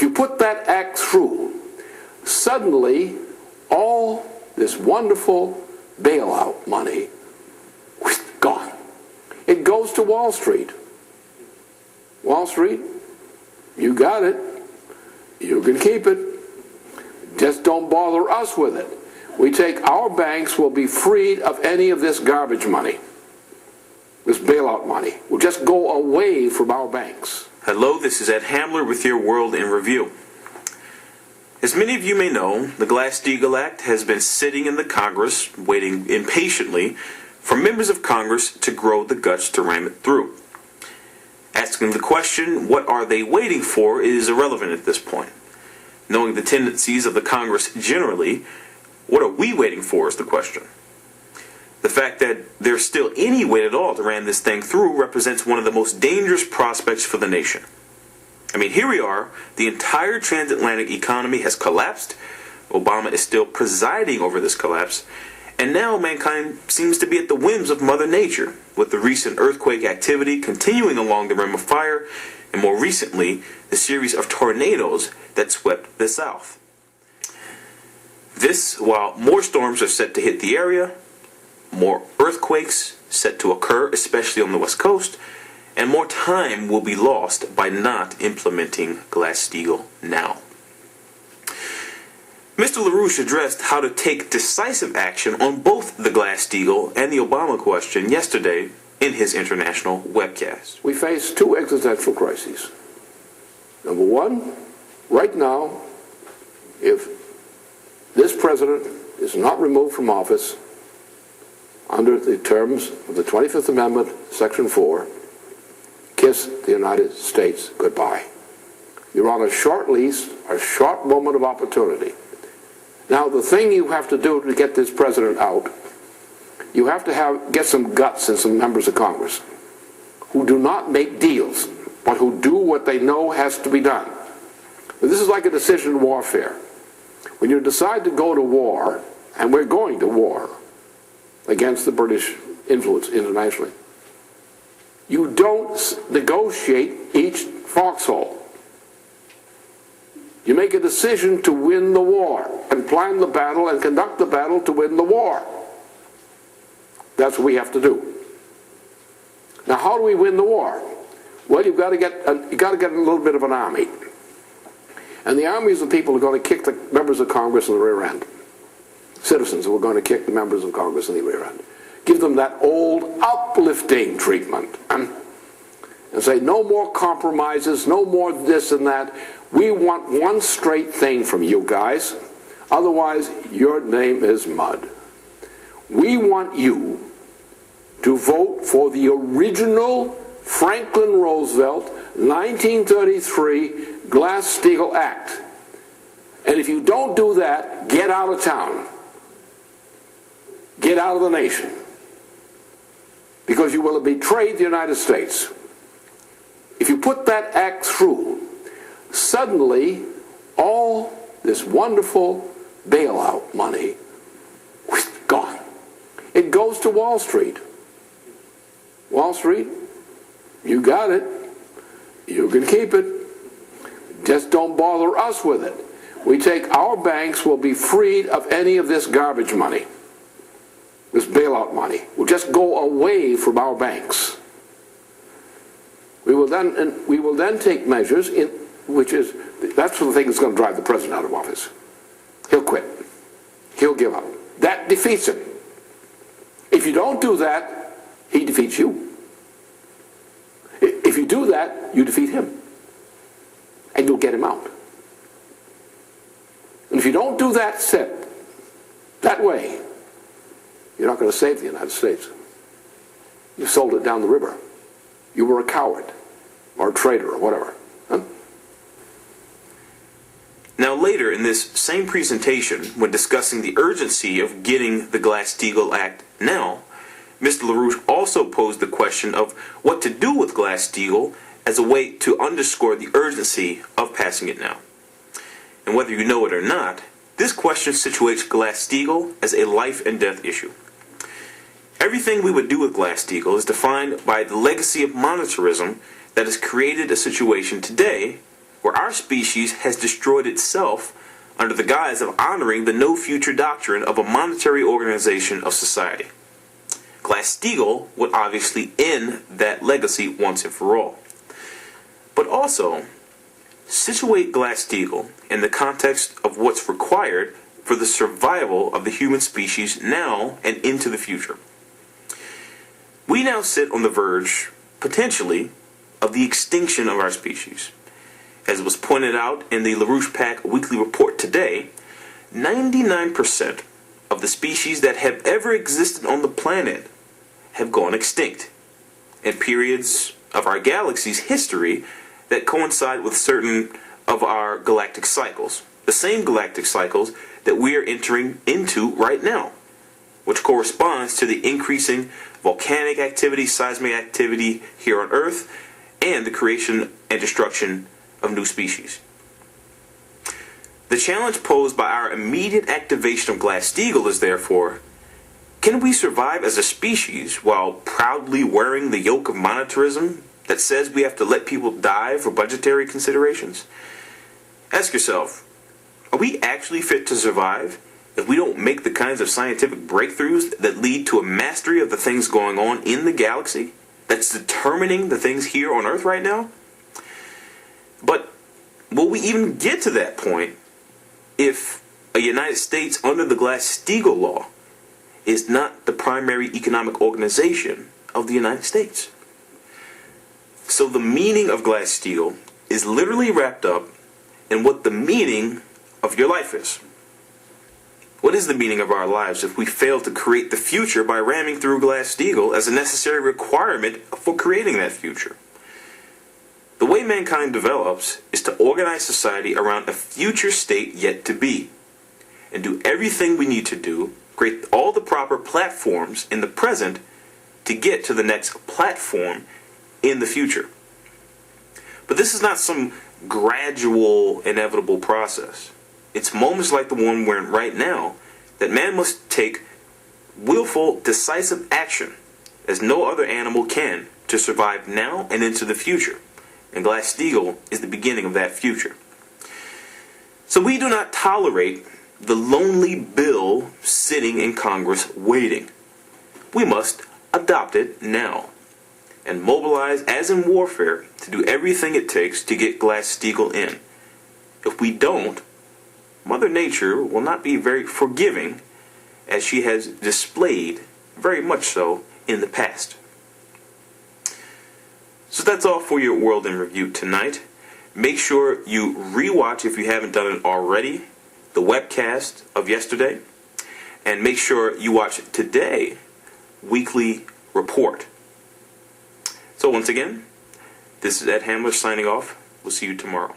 If you put that act through, suddenly all this wonderful bailout money, gone. It goes to Wall Street. Wall Street, you got it. You can keep it. Just don't bother us with it. We take our banks will be freed of any of this garbage money. This bailout money will just go away from our banks. Hello, this is Ed Hamler with your World in Review. As many of you may know, the Glass-Steagall Act has been sitting in the Congress, waiting impatiently for members of Congress to grow the guts to ram it through. Asking the question, what are they waiting for, is irrelevant at this point. Knowing the tendencies of the Congress generally, what are we waiting for is the question. The fact that there's still any wait at all to ram this thing through represents one of the most dangerous prospects for the nation. I mean, here we are, the entire transatlantic economy has collapsed, Obama is still presiding over this collapse, and now mankind seems to be at the whims of Mother Nature, with the recent earthquake activity continuing along the Rim of Fire, and more recently, the series of tornadoes that swept the South. This, while more storms are set to hit the area, more earthquakes set to occur, especially on the West Coast, and more time will be lost by not implementing Glass-Steagall now. Mr. LaRouche addressed how to take decisive action on both the Glass-Steagall and the Obama question yesterday in his international webcast. We face two existential crises. Number one, right now, if this president is not removed from office under the terms of the 25th Amendment, Section 4, kiss the United States goodbye. You're on a short lease, a short moment of opportunity. Now, the thing you have to do to get this president out, you have to get some guts in some members of Congress who do not make deals, but who do what they know has to be done. This is like a decision warfare. When you decide to go to war, and we're going to war against the British influence internationally, you don't negotiate each foxhole. You make a decision to win the war and plan the battle and conduct the battle to win the war. That's what we have to do. Now, how do we win the war? Well, you've got to get a little bit of an army. And the army is the people who are going to kick the members of Congress in the rear end. Citizens who are going to kick the members of Congress in the rear end. Give them that old uplifting treatment. And say, no more compromises, no more this and that. We want one straight thing from you guys. Otherwise, your name is mud. We want you to vote for the original Franklin Roosevelt 1933 Glass-Steagall Act. And if you don't do that, get out of town. Get out of the nation. Because you will have betrayed the United States. If you put that act through, suddenly all this wonderful bailout money, gone. It goes to Wall Street. Wall Street, you got it. You can keep it. Just don't bother us with it. We take our banks will be freed of any of this garbage money. This bailout money will just go away from our banks. We will then take measures that's the thing that's going to drive the president out of office. He'll quit. He'll give up. That defeats him. If you don't do that, he defeats you. If you do that, you defeat him. And you'll get him out. And if you don't do that that way, you're not going to save the United States. You sold it down the river. You were a coward or a traitor or whatever. Huh? Now later in this same presentation, when discussing the urgency of getting the Glass-Steagall Act now, Mr. LaRouche also posed the question of what to do with Glass-Steagall as a way to underscore the urgency of passing it now. And whether you know it or not, this question situates Glass-Steagall as a life and death issue. Everything we would do with Glass-Steagall is defined by the legacy of monetarism that has created a situation today where our species has destroyed itself under the guise of honoring the no future doctrine of a monetary organization of society. Glass-Steagall would obviously end that legacy once and for all. But also, situate Glass-Steagall in the context of what's required for the survival of the human species now and into the future. We now sit on the verge, potentially, of the extinction of our species. As was pointed out in the LaRouche PAC weekly report today, 99% of the species that have ever existed on the planet have gone extinct in periods of our galaxy's history that coincide with certain of our galactic cycles, the same galactic cycles that we are entering into right now, which corresponds to the increasing volcanic activity, seismic activity here on Earth, and the creation and destruction of new species. The challenge posed by our immediate activation of Glass-Steagall is therefore, can we survive as a species while proudly wearing the yoke of monetarism that says we have to let people die for budgetary considerations? Ask yourself, are we actually fit to survive if we don't make the kinds of scientific breakthroughs that lead to a mastery of the things going on in the galaxy that's determining the things here on Earth right now? But will we even get to that point if a United States under the Glass-Steagall law is not the primary economic organization of the United States? So the meaning of Glass-Steagall is literally wrapped up in what the meaning of your life is. What is the meaning of our lives if we fail to create the future by ramming through Glass-Steagall as a necessary requirement for creating that future? The way mankind develops is to organize society around a future state yet to be, and do everything we need to do, create all the proper platforms in the present to get to the next platform in the future. But this is not some gradual, inevitable process. It's moments like the one we're in right now that man must take willful, decisive action, as no other animal can, to survive now and into the future. And Glass-Steagall is the beginning of that future. So we do not tolerate the lonely bill sitting in Congress waiting. We must adopt it now and mobilize, as in warfare, to do everything it takes to get Glass-Steagall in. If we don't, Mother Nature will not be very forgiving, as she has displayed very much so in the past. So that's all for your World in Review tonight. Make sure you rewatch, if you haven't done it already, the webcast of yesterday. And make sure you watch today's weekly report. So once again, this is Ed Hamler signing off. We'll see you tomorrow.